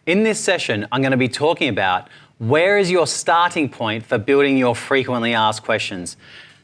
In this session, I'm going to be talking about where is your starting point for building your frequently asked questions.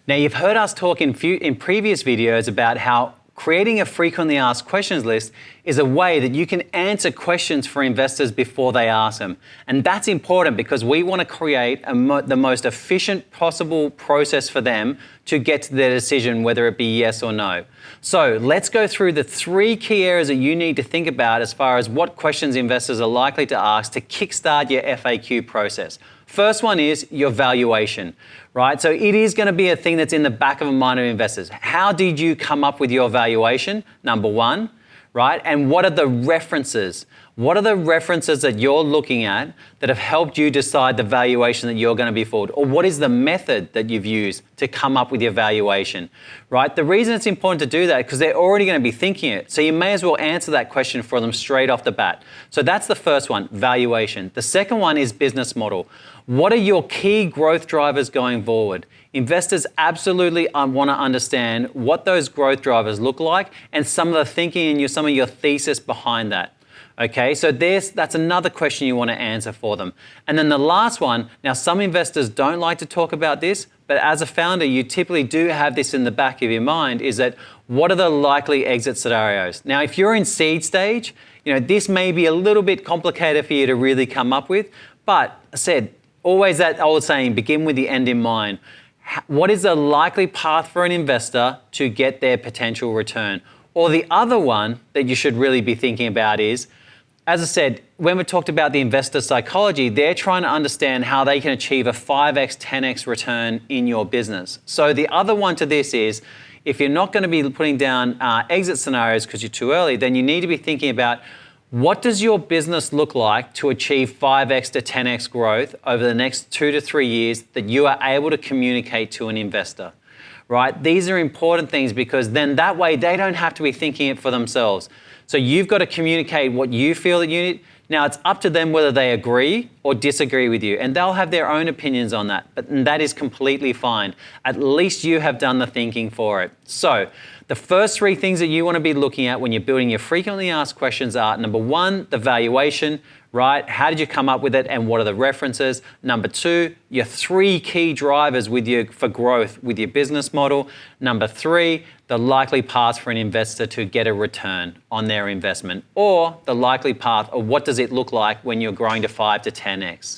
Now, you've heard us talk in previous videos about how creating a frequently asked questions list is a way that you can answer questions for investors before they ask them. And that's important because we want to create the most efficient possible process for them to get to their decision, whether it be yes or no. So let's go through the 3 key areas that you need to think about as far as what questions investors are likely to ask to kickstart your FAQ process. First one is your valuation, right? So it is going to be a thing that's in the back of the mind of investors. How did you come up with your valuation? Number one, right? And what are the references? What are the references that you're looking at that have helped you decide the valuation that you're going to be forward? Or what is the method that you've used to come up with your valuation, right? The reason it's important to do that is because they're already going to be thinking it. So you may as well answer that question for them straight off the bat. So that's the first one, valuation. The second one is business model. What are your key growth drivers going forward? Investors absolutely want to understand what those growth drivers look like and some of the thinking and some of your thesis behind that. Okay, so that's another question you want to answer for them. And then the last one, now some investors don't like to talk about this, but as a founder, you typically do have this in the back of your mind, is that what are the likely exit scenarios? Now, if you're in seed stage, this may be a little bit complicated for you to really come up with, but I said, always that old saying, begin with the end in mind. What is the likely path for an investor to get their potential return? Or the other one that you should really be thinking about is, as I said, when we talked about the investor psychology, they're trying to understand how they can achieve a 5x, 10x return in your business. So the other one to this is, if you're not going to be putting down exit scenarios because you're too early, then you need to be thinking about what does your business look like to achieve 5x to 10x growth over the next 2 to 3 years that you are able to communicate to an investor, right? These are important things because then that way they don't have to be thinking it for themselves. So you've got to communicate what you feel that you need. Now it's up to them whether they agree or disagree with you, and they'll have their own opinions on that, but that is completely fine. At least you have done the thinking for it. So the first 3 things that you want to be looking at when you're building your frequently asked questions are, number 1, the valuation, right? How did you come up with it and what are the references? Number 2, your 3 key drivers for growth with your business model. Number 3, the likely path for an investor to get a return on their investment, or the likely path of what does it look like when you're growing to 5 to 10x.